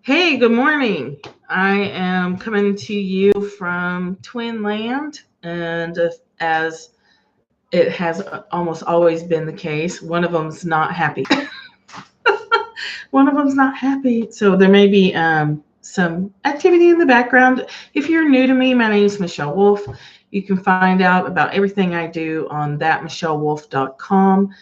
Hey, good morning. I am coming to you from Twin Land, and as it has almost always been the case, one of them's not happy. One of them's not happy, so there may be some activity in the background. If you're new to me, my name is Michelle Wolf. You can find out about everything I do on thatmichellewolf.com.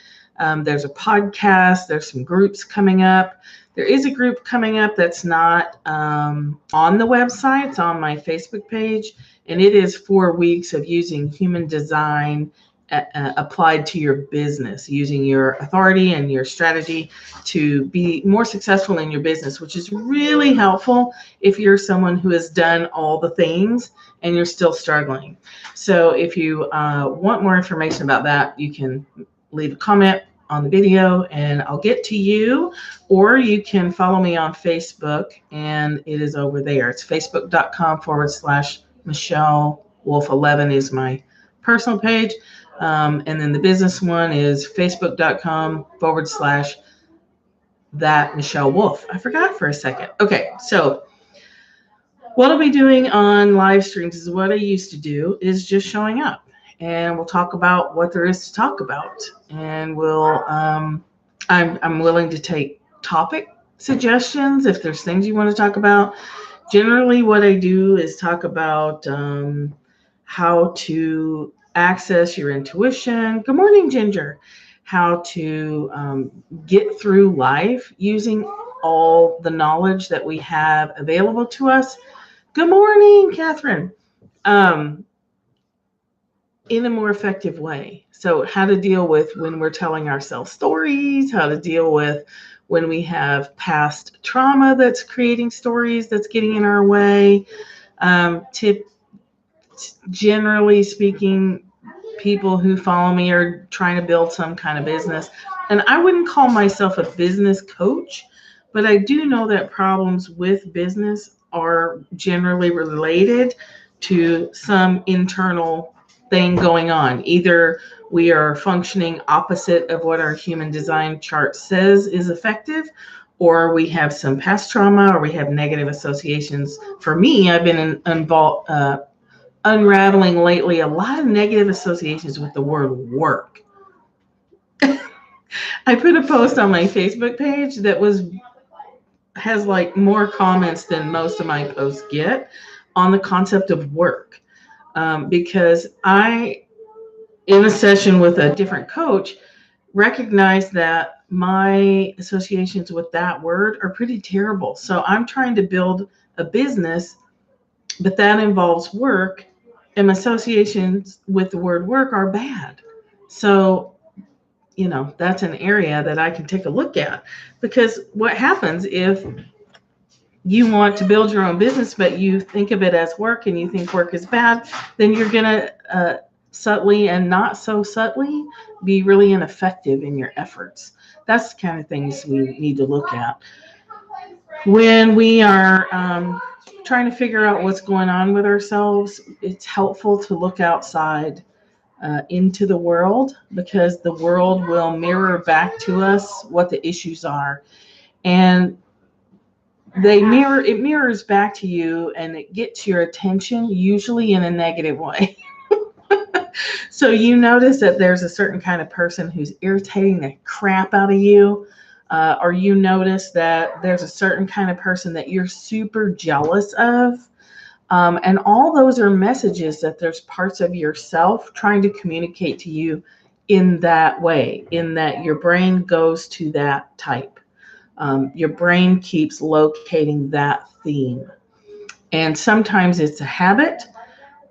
There's a podcast. There's some groups coming up. There is a group coming up that's not on the website. It's on my Facebook page, and it is 4 weeks of using human design applied to your business, using your authority and your strategy to be more successful in your business, which is really helpful if you're someone who has done all the things and you're still struggling. So if you want more information about that, you can leave a comment on the video and I'll get to you, or you can follow me on Facebook and it is over there. It's facebook.com/Michelle Wolf 11 is my personal page. And then the business one is facebook.com/that Michelle Wolf. I forgot for a second. Okay, so what I'll be doing on live streams is what I used to do, is just showing up, and we'll talk about what there is to talk about, and we'll I'm willing to take topic suggestions if there's things you want to talk about. Generally, what I do is talk about how to access your intuition. Good morning, Ginger. How to get through life using all the knowledge that we have available to us. Good morning, Catherine. In a more effective way. So how to deal with when we're telling ourselves stories, how to deal with when we have past trauma that's creating stories that's getting in our way. Generally speaking, people who follow me are trying to build some kind of business. And I wouldn't call myself a business coach, but I do know that problems with business are generally related to some internal thing going on. Either we are functioning opposite of what our human design chart says is effective, or we have some past trauma, or we have negative associations. For me, I've been involved unraveling lately a lot of negative associations with the word work. I put a post on my Facebook page that has like more comments than most of my posts get on the concept of work, because I, in a session with a different coach, recognized that my associations with that word are pretty terrible. So I'm trying to build a business, but that involves work, and associations with the word work are bad. So, that's an area that I can take a look at, because what happens if you want to build your own business, but you think of it as work and you think work is bad, then you're going to subtly and not so subtly be really ineffective in your efforts. That's the kind of things we need to look at when we are trying to figure out what's going on with ourselves. It's helpful to look outside into the world, because the world will mirror back to us what the issues are, and it mirrors back to you, and it gets your attention, usually in a negative way. So you notice that there's a certain kind of person who's irritating the crap out of you, or you notice that there's a certain kind of person that you're super jealous of. And all those are messages that there's parts of yourself trying to communicate to you in that way, in that your brain goes to that type. Your brain keeps locating that theme. And sometimes it's a habit,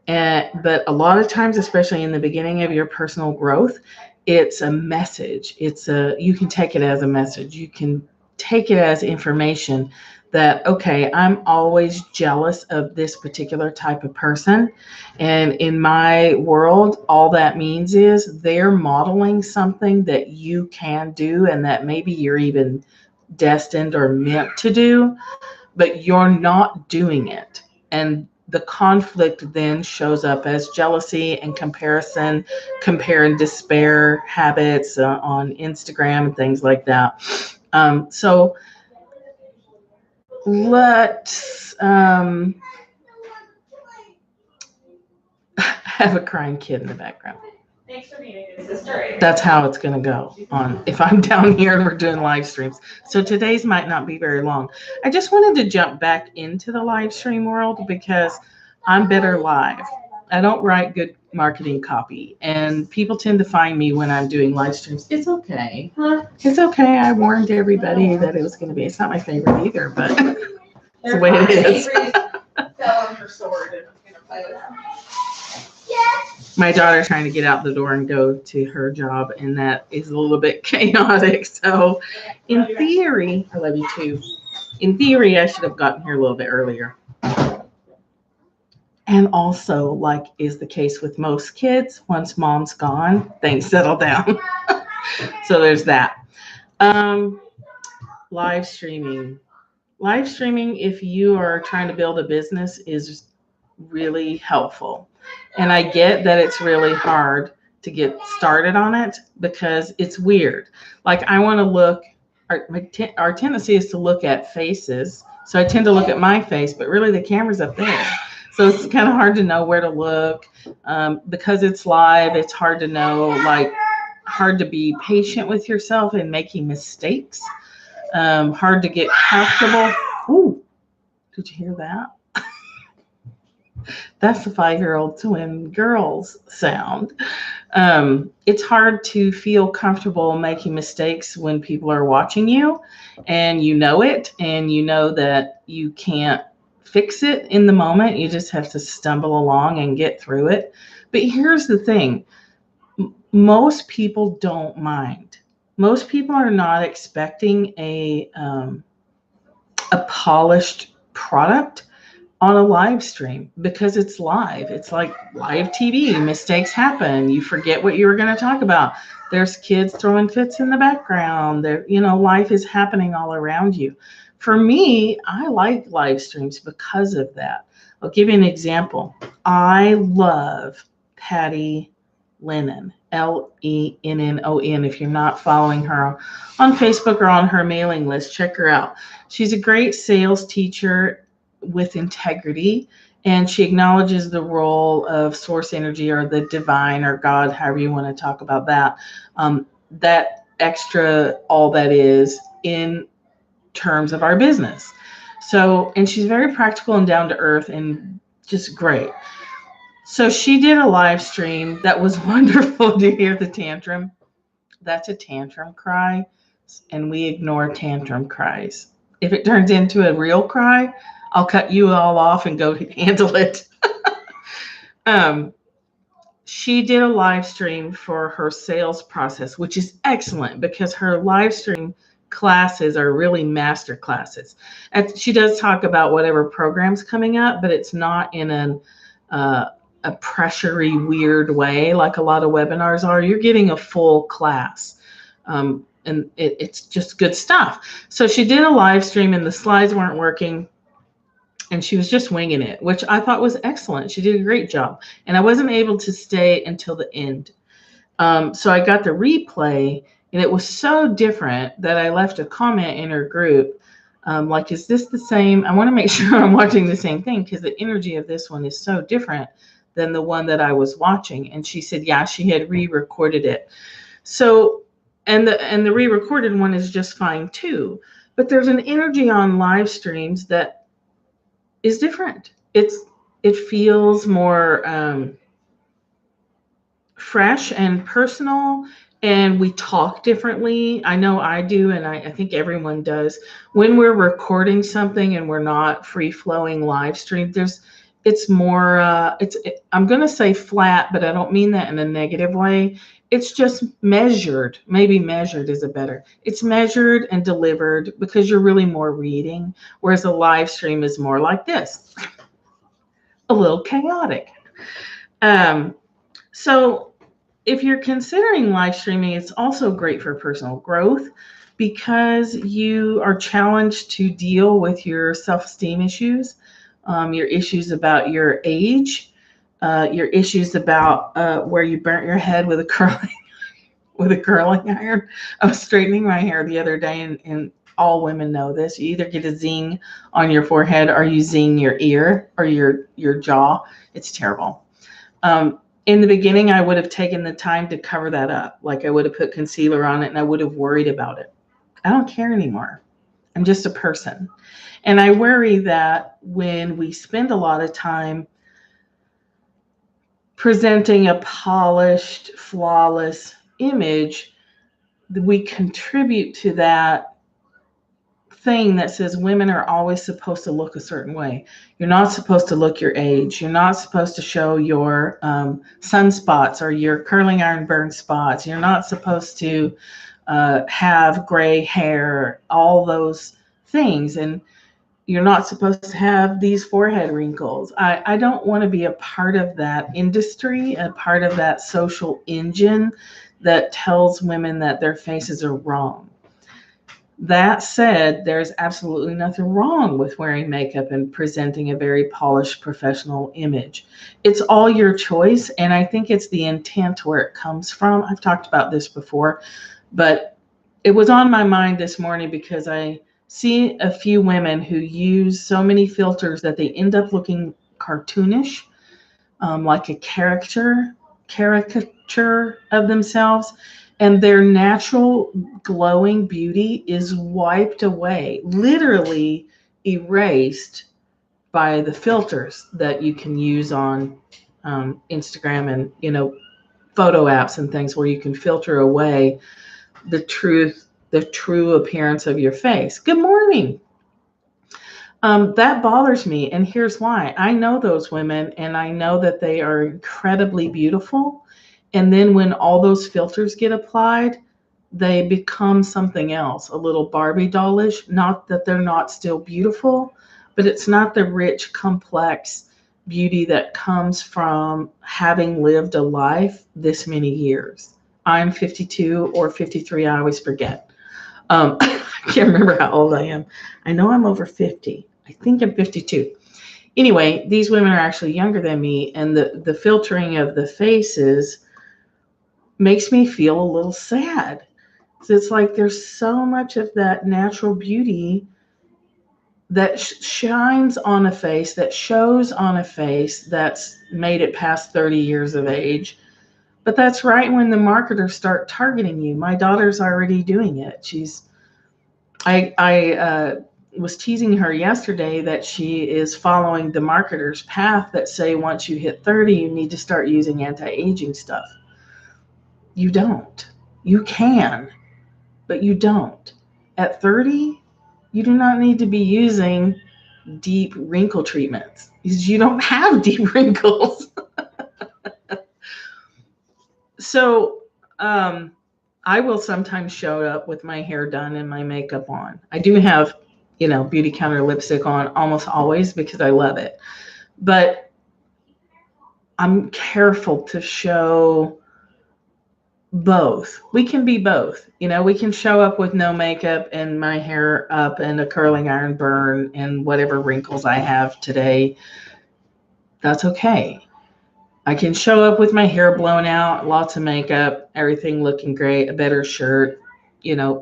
but a lot of times, especially in the beginning of your personal growth, it's a message. You can take it as a message. You can take it as information that, okay, I'm always jealous of this particular type of person. And in my world, all that means is they're modeling something that you can do, and that maybe you're even destined or meant to do, but you're not doing it. And the conflict then shows up as jealousy and comparison, compare and despair habits on Instagram and things like that. So let's have a crying kid in the background. Thanks for being a good sister. That's how it's going to go on if I'm down here and we're doing live streams. So today's might not be very long. I just wanted to jump back into the live stream world because I'm better live. I don't write good marketing copy, and people tend to find me when I'm doing live streams. It's okay. It's okay. I warned everybody that it was going to be. It's not my favorite either, but it's the way it is. Fell on her sword and I'm gonna play with him. My daughter's trying to get out the door and go to her job, and that is a little bit chaotic. So in theory, I love you too. In theory, I should have gotten here a little bit earlier. And also, like is the case with most kids, once mom's gone, things settle down. So there's that. Live streaming. Live streaming, if you are trying to build a business, is really helpful. And I get that it's really hard to get started on it because it's weird. Like I want to look, our tendency is to look at faces. So I tend to look at my face, but really the camera's up there. So it's kind of hard to know where to look. Because it's live, it's hard to know, like hard to be patient with yourself and making mistakes. Hard to get comfortable. Ooh, did you hear that? That's the 5-year-old twin girls sound. It's hard to feel comfortable making mistakes when people are watching you and you know it, and you know that you can't fix it in the moment. You just have to stumble along and get through it. But here's the thing. Most people don't mind. Most people are not expecting a polished product on a live stream because it's live. It's like live TV. Mistakes happen. You forget what you were going to talk about. There's kids throwing fits in the background. There, life is happening all around you. For me, I like live streams because of that. I'll give you an example. I love Patty Lennon, Lennon. If you're not following her on Facebook or on her mailing list, check her out. She's a great sales teacher with integrity, and she acknowledges the role of source energy or the divine or God, however you want to talk about that. That extra, all that is in terms of our business. So, and she's very practical and down to earth and just great. So she did a live stream that was wonderful. To hear the tantrum? That's a tantrum cry, and we ignore tantrum cries. If it turns into a real cry, I'll cut you all off and go handle it. She did a live stream for her sales process, which is excellent because her live stream classes are really master classes. And she does talk about whatever program's coming up, but it's not in a pressury, weird way like a lot of webinars are. You're getting a full class. And it's just good stuff. So she did a live stream and the slides weren't working. And she was just winging it, which I thought was excellent. She did a great job. And I wasn't able to stay until the end. So I got the replay, and it was so different that I left a comment in her group. Like, is this the same? I want to make sure I'm watching the same thing because the energy of this one is so different than the one that I was watching. And she said, yeah, she had re-recorded it. So, and the re-recorded one is just fine too. But there's an energy on live streams that is different. It feels more fresh and personal, and we talk differently. I know I do, and I think everyone does. When we're recording something and we're not free-flowing live stream, it's more, I'm going to say flat, but I don't mean that in a negative way. It's just measured. Maybe measured is a better. It's measured and delivered because you're really more reading, whereas a live stream is more like this, a little chaotic. So if you're considering live streaming, it's also great for personal growth because you are challenged to deal with your self-esteem issues. your issues about your age, your issues about where you burnt your head with a curling iron. I was straightening my hair the other day, and all women know this. You either get a zing on your forehead or you zing your ear or your jaw. It's terrible. In the beginning, I would have taken the time to cover that up. Like I would have put concealer on it and I would have worried about it. I don't care anymore. I'm just a person. And I worry that when we spend a lot of time presenting a polished, flawless image, we contribute to that thing that says women are always supposed to look a certain way. You're not supposed to look your age. You're not supposed to show your sunspots or your curling iron burn spots. You're not supposed to have gray hair, all those things. And you're not supposed to have these forehead wrinkles. I don't want to be a part of that industry, a part of that social engine that tells women that their faces are wrong. That said, there's absolutely nothing wrong with wearing makeup and presenting a very polished professional image. It's all your choice, and I think it's the intent where it comes from. I've talked about this before, but it was on my mind this morning because I see a few women who use so many filters that they end up looking cartoonish, like a caricature of themselves, and their natural glowing beauty is wiped away, literally erased by the filters that you can use on Instagram and photo apps and things where you can filter away the true appearance of your face. Good morning. That bothers me, and here's why. I know those women, and I know that they are incredibly beautiful. And then when all those filters get applied, they become something else, a little Barbie dollish. Not that they're not still beautiful, but it's not the rich, complex beauty that comes from having lived a life this many years. I'm 52 or 53, I always forget. I can't remember how old I am. I know I'm over 50. I think I'm 52. Anyway, these women are actually younger than me, and the filtering of the faces makes me feel a little sad. So it's like there's so much of that natural beauty that shines on a face, that shows on a face that's made it past 30 years of age. But that's right when the marketers start targeting you. My daughter's already doing it. I was teasing her yesterday that she is following the marketers' path that say once you hit 30, you need to start using anti-aging stuff. You don't. You can, but you don't. At 30, you do not need to be using deep wrinkle treatments because you don't have deep wrinkles. So I will sometimes show up with my hair done and my makeup on. I do have, Beauty Counter lipstick on almost always because I love it. But I'm careful to show both. We can be both. We can show up with no makeup and my hair up and a curling iron burn and whatever wrinkles I have today. That's okay. I can show up with my hair blown out, lots of makeup, everything looking great, a better shirt,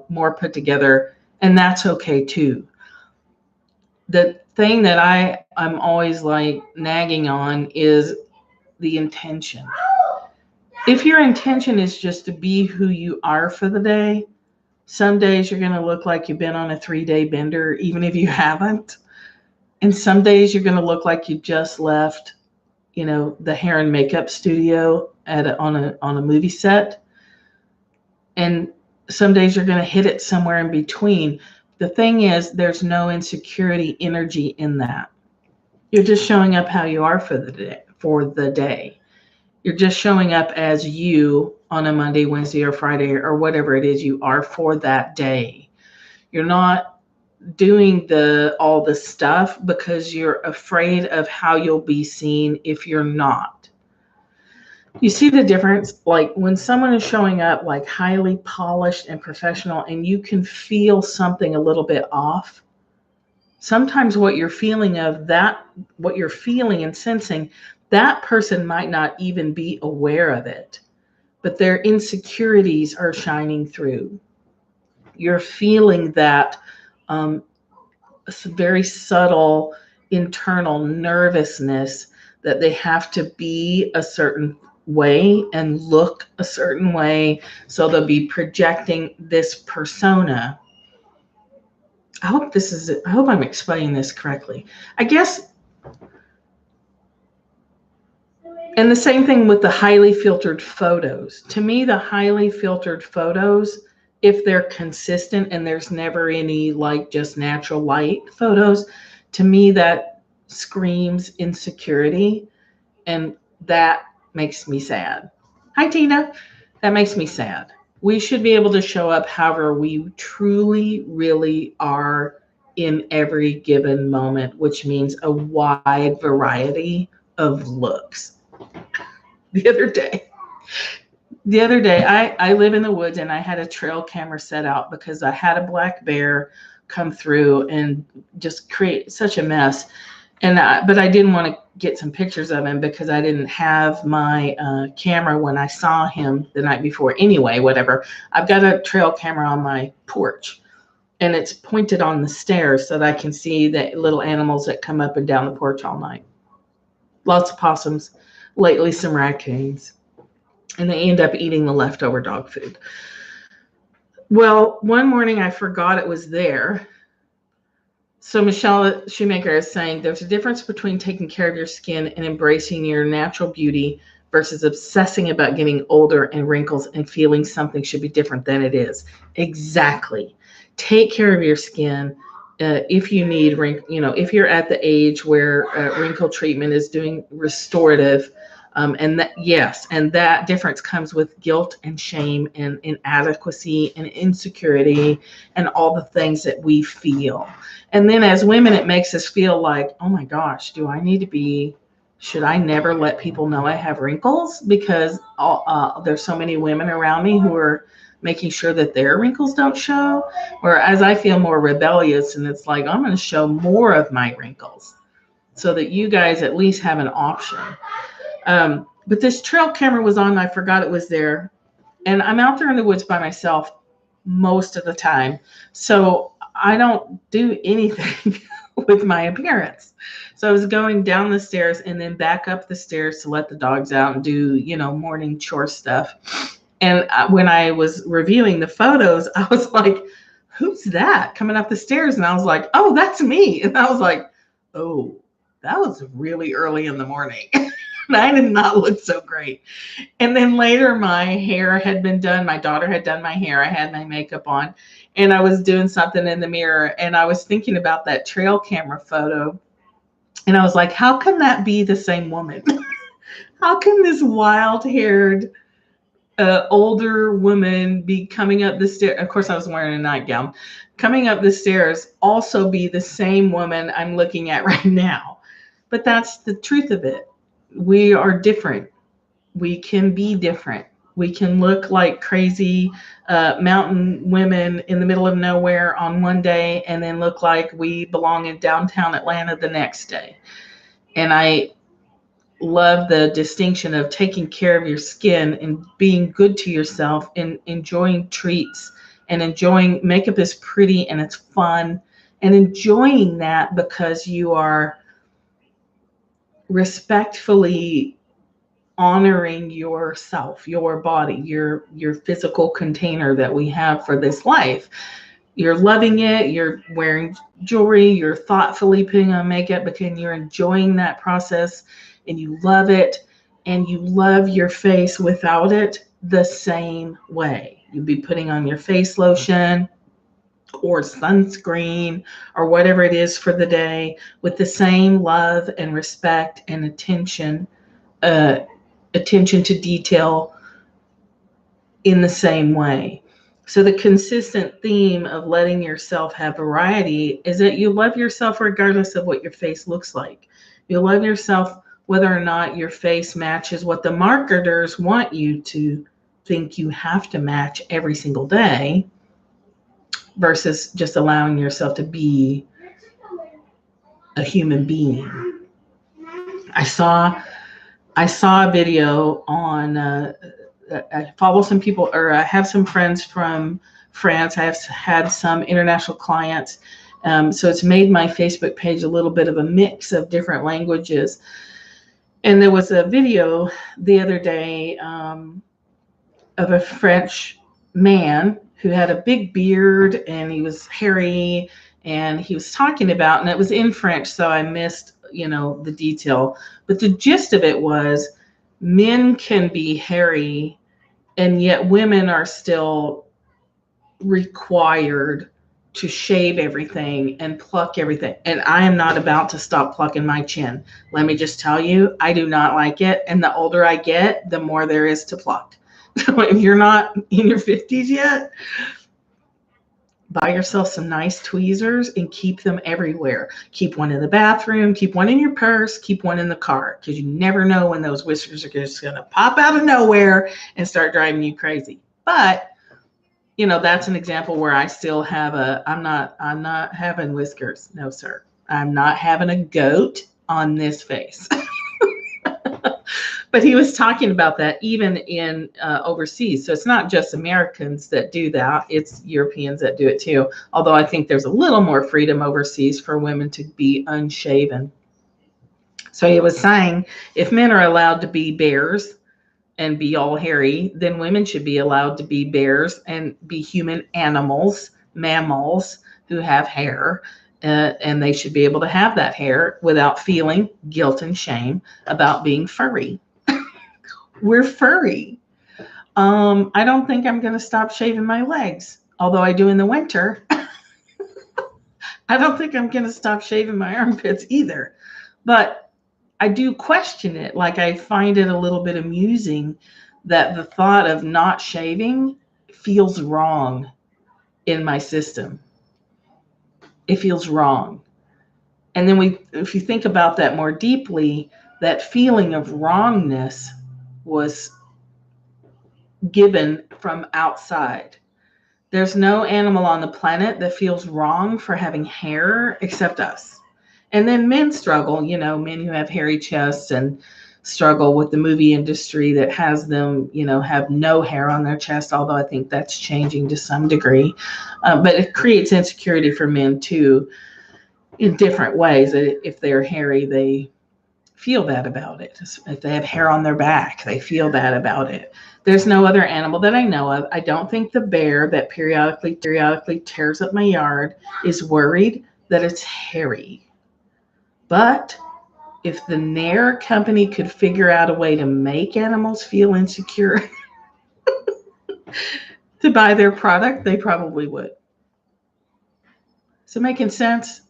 more put together, and that's okay too. The thing that I'm always like nagging on is the intention. If your intention is just to be who you are for the day, some days you're going to look like you've been on a 3-day bender, even if you haven't. And some days you're going to look like you just left, the hair and makeup studio on a movie set. And some days you're going to hit it somewhere in between. The thing is, there's no insecurity energy in that. You're just showing up how you are for the day. You're just showing up as you on a Monday, Wednesday, or Friday, or whatever it is you are for that day. You're not doing all the stuff because you're afraid of how you'll be seen if you're not. You see the difference? Like when someone is showing up like highly polished and professional and you can feel something a little bit off, sometimes what you're feeling and sensing, that person might not even be aware of it, but their insecurities are shining through. You're feeling that very subtle internal nervousness that they have to be a certain way and look a certain way. So they'll be projecting this persona. I hope I'm explaining this correctly. I guess, and the same thing with the highly filtered photos. To me, the highly filtered photos, if they're consistent and there's never any like just natural light photos, to me that screams insecurity, and that makes me sad. Hi, Tina. That makes me sad. We should be able to show up however we truly, really are in every given moment, which means a wide variety of looks. The other day, I live in the woods and I had a trail camera set out because I had a black bear come through and just create such a mess. But I didn't want to get some pictures of him because I didn't have my camera when I saw him the night before. Anyway, whatever. I've got a trail camera on my porch, and it's pointed on the stairs so that I can see the little animals that come up and down the porch all night. Lots of possums, lately some raccoons, and they end up eating the leftover dog food. Well, one morning I forgot it was there. So Michelle Shoemaker is saying there's a difference between taking care of your skin and embracing your natural beauty versus obsessing about getting older and wrinkles and feeling something should be different than it is. Exactly. Take care of your skin. If you need if you're at the age where wrinkle treatment is doing restorative, and that difference comes with guilt and shame and inadequacy and insecurity and all the things that we feel. And then as women, it makes us feel like, oh my gosh, should I never let people know I have wrinkles? Because there's so many women around me who are making sure that their wrinkles don't show. Whereas I feel more rebellious, and it's like, I'm going to show more of my wrinkles so that you guys at least have an option. But this trail camera was on, and I forgot it was there. And I'm out there in the woods by myself most of the time. So I don't do anything with my appearance. So I was going down the stairs and then back up the stairs to let the dogs out and do, morning chore stuff. And when I was reviewing the photos, I was like, who's that coming up the stairs? And I was like, oh, that's me. And I was like, oh, that was really early in the morning. And I did not look so great. And then later my hair had been done. My daughter had done my hair. I had my makeup on, and I was doing something in the mirror, and I was thinking about that trail camera photo. And I was like, how can that be the same woman? How can this wild-haired older woman be coming up the stairs? Of course, I was wearing a nightgown. Coming up the stairs also be the same woman I'm looking at right now. But that's the truth of it. We are different. We can be different. We can look like crazy mountain women in the middle of nowhere on one day and then look like we belong in downtown Atlanta the next day. And I love the distinction of taking care of your skin and being good to yourself and enjoying treats and enjoying makeup is pretty and it's fun, and enjoying that because you are respectfully honoring yourself, your body, your physical container that we have for this life. You're loving it, you're wearing jewelry, you're thoughtfully putting on makeup because you're enjoying that process and you love it, and you love your face without it the same way. You'd be putting on your face lotion or sunscreen or whatever it is for the day with the same love and respect and attention to detail in the same way. So the consistent theme of letting yourself have variety is that you love yourself regardless of what your face looks like. You love yourself whether or not your face matches what the marketers want you to think you have to match every single day, versus just allowing yourself to be a human being. I saw a video on. I follow some people, or I have some friends from France. I have had some international clients. So it's made my Facebook page a little bit of a mix of different languages. And there was a video the other day of a French man who had a big beard and he was hairy, and he was talking about, and it was in French, so I missed, the detail. But the gist of it was men can be hairy and yet women are still required to shave everything and pluck everything. And I am not about to stop plucking my chin. Let me just tell you, I do not like it. And the older I get, the more there is to pluck. So if you're not in your 50s yet, buy yourself some nice tweezers and keep them everywhere. Keep one in the bathroom, keep one in your purse, keep one in the car, because you never know when those whiskers are just going to pop out of nowhere and start driving you crazy. But that's an example where I still have I'm not having whiskers. No, sir. I'm not having a goat on this face. But he was talking about that even in overseas. So it's not just Americans that do that. It's Europeans that do it too. Although I think there's a little more freedom overseas for women to be unshaven. So he was saying if men are allowed to be bears and be all hairy, then women should be allowed to be bears and be human animals, mammals who have hair. And they should be able to have that hair without feeling guilt and shame about being furry. We're furry. I don't think I'm going to stop shaving my legs, although I do in the winter. I don't think I'm going to stop shaving my armpits either. But I do question it. Like, I find it a little bit amusing that the thought of not shaving feels wrong in my system. It feels wrong. And then if you think about that more deeply, that feeling of wrongness was given from outside. There's no animal on the planet that feels wrong for having hair except us. And then men struggle, men who have hairy chests and struggle with the movie industry that has them, have no hair on their chest, although I think that's changing to some degree. But it creates insecurity for men too in different ways. If they're hairy, they feel bad about it. If they have hair on their back, they feel bad about it. There's no other animal that I know of. I don't think the bear that periodically tears up my yard is worried that it's hairy. But if the Nair company could figure out a way to make animals feel insecure to buy their product, they probably would. Is it making sense?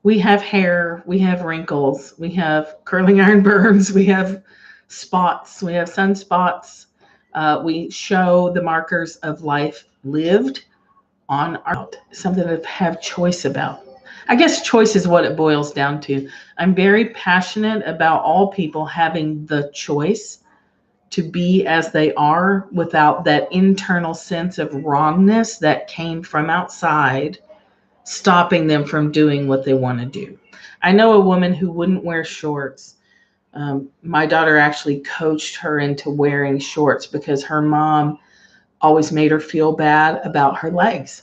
We have hair, we have wrinkles, we have curling iron burns, we have spots, we have sunspots. We show the markers of life lived on our, something to have choice about. I guess choice is what it boils down to. I'm very passionate about all people having the choice to be as they are without that internal sense of wrongness that came from outside, stopping them from doing what they want to do. I know a woman who wouldn't wear shorts. My daughter actually coached her into wearing shorts because her mom always made her feel bad about her legs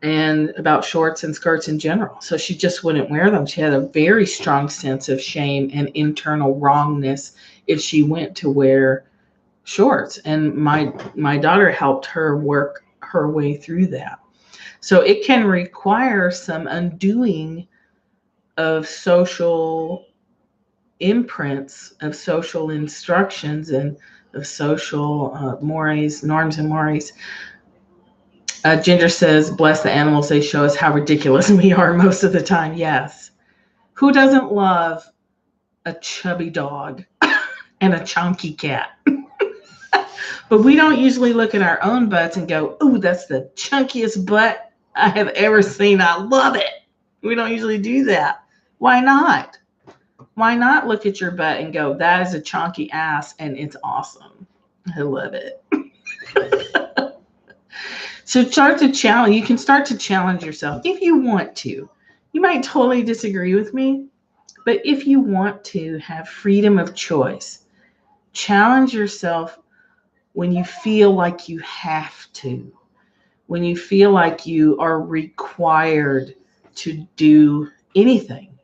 and about shorts and skirts in general. So she just wouldn't wear them. She had a very strong sense of shame and internal wrongness if she went to wear shorts. And my daughter helped her work her way through that. So it can require some undoing of social imprints, of social instructions, and of social mores, norms and mores. Ginger says, bless the animals, they show us how ridiculous we are most of the time. Yes. Who doesn't love a chubby dog and a chunky cat? But we don't usually look at our own butts and go, ooh, that's the chunkiest butt I have ever seen. I love it. We don't usually do that. Why not? Why not look at your butt and go, that is a chunky ass and it's awesome. I love it. So start to challenge. You can start to challenge yourself if you want to. You might totally disagree with me, but if you want to have freedom of choice, challenge yourself when you feel like you have to, when you feel like you are required to do anything.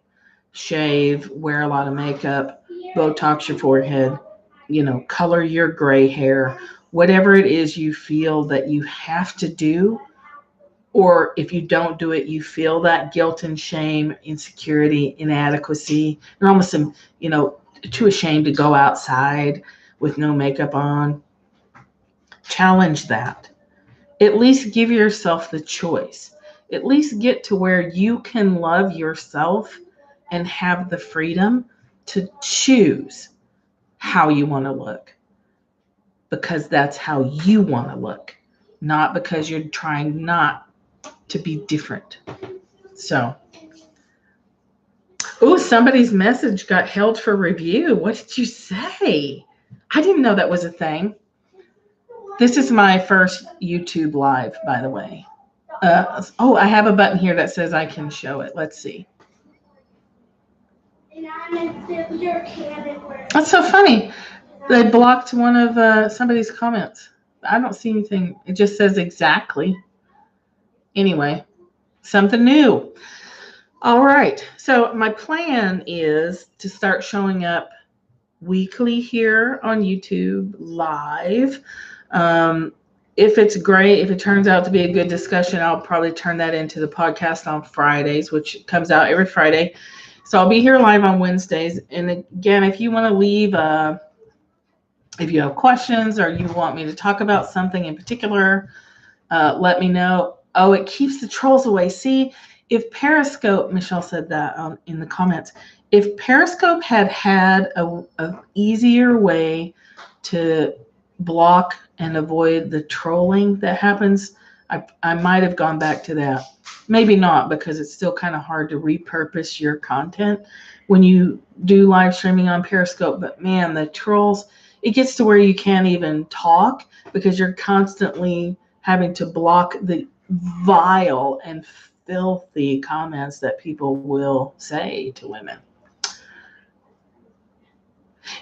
Shave, wear a lot of makeup, Botox your forehead, color your gray hair, whatever it is you feel that you have to do. Or if you don't do it, you feel that guilt and shame, insecurity, inadequacy. You're almost, too ashamed to go outside with no makeup on. Challenge that. At least give yourself the choice. At least get to where you can love yourself and have the freedom to choose how you want to look, because that's how you want to look, not because you're trying not to be different. So, somebody's message got held for review. What did you say? I didn't know that was a thing. This is my first YouTube live, by the way. I have a button here that says I can show it. Let's see. That's so funny. They blocked one of somebody's comments. I don't see anything. It just says exactly. Anyway, something new. All right. So my plan is to start showing up weekly here on YouTube live. If it's great, if it turns out to be a good discussion, I'll probably turn that into the podcast on Fridays, which comes out every Friday. So I'll be here live on Wednesdays. And again, if you want to leave, if you have questions or you want me to talk about something in particular, let me know. Oh, it keeps the trolls away. See, if Periscope, Michelle said that in the comments, if Periscope had a easier way to block and avoid the trolling that happens, I might have gone back to that. Maybe not, because it's still kind of hard to repurpose your content when you do live streaming on Periscope. But man, the trolls, it gets to where you can't even talk because you're constantly having to block the vile and filthy comments that people will say to women.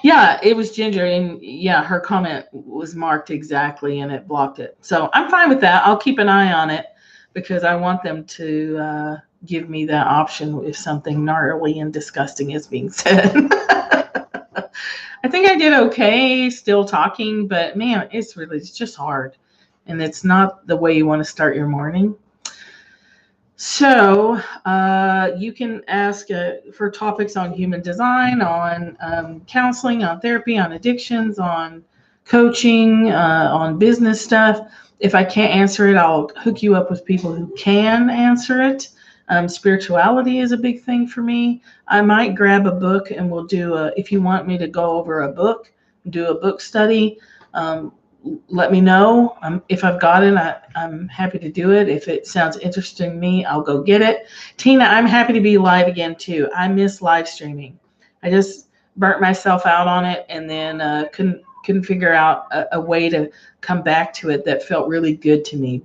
Yeah, it was Ginger, and yeah, her comment was marked exactly and it blocked it. So I'm fine with that. I'll keep an eye on it because I want them to give me that option if something gnarly and disgusting is being said. I think I did okay still talking, but man, it's just hard. And it's not the way you want to start your morning. So you can ask for topics on human design, on counseling, on therapy, on addictions, on coaching, on business stuff. If I can't answer it, I'll hook you up with people who can answer it. Spirituality is a big thing for me. I might grab a book and we'll do if you want me to go over a book, do a book study, let me know. If I've got it, I'm happy to do it. If it sounds interesting to me, I'll go get it. Tina, I'm happy to be live again too. I miss live streaming. I just burnt myself out on it and then couldn't figure out a way to come back to it that felt really good to me.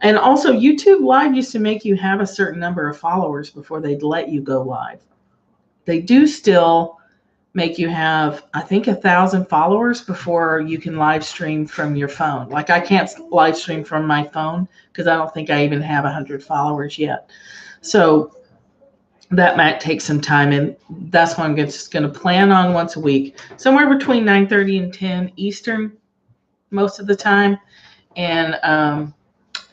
And also YouTube Live used to make you have a certain number of followers before they'd let you go live. They do still make you have, I think, 1,000 followers before you can live stream from your phone. Like I can't live stream from my phone because I don't think I even have 100 followers yet. So that might take some time, and that's what I'm just going to plan on once a week, somewhere between 9:30 and 10 Eastern most of the time. And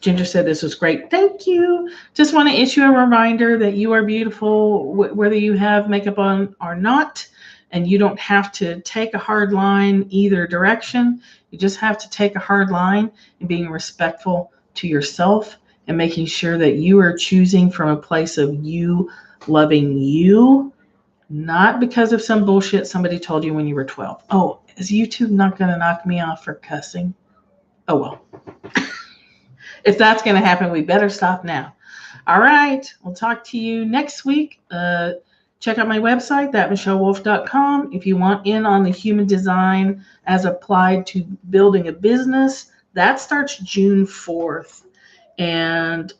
Ginger said this was great. Thank you. Just want to issue a reminder that you are beautiful whether you have makeup on or not. And you don't have to take a hard line either direction. You just have to take a hard line and being respectful to yourself and making sure that you are choosing from a place of you loving you, not because of some bullshit somebody told you when you were 12. Oh, is YouTube not going to knock me off for cussing? Oh, well. If that's going to happen, we better stop now. All right. We'll talk to you next week. Check out my website, thatmichellewolf.com. If you want in on the human design as applied to building a business, that starts June 4th. And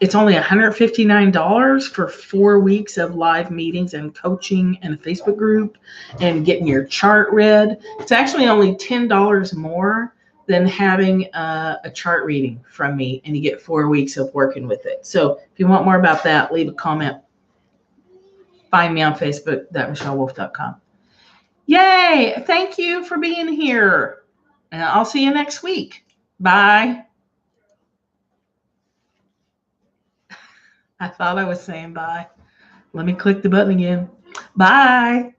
it's only $159 for 4 weeks of live meetings and coaching and a Facebook group and getting your chart read. It's actually only $10 more than having a chart reading from me, and you get 4 weeks of working with it. So if you want more about that, leave a comment. Find me on Facebook, thatmichellewolf.com. Yay! Thank you for being here. And I'll see you next week. Bye. I thought I was saying bye. Let me click the button again. Bye.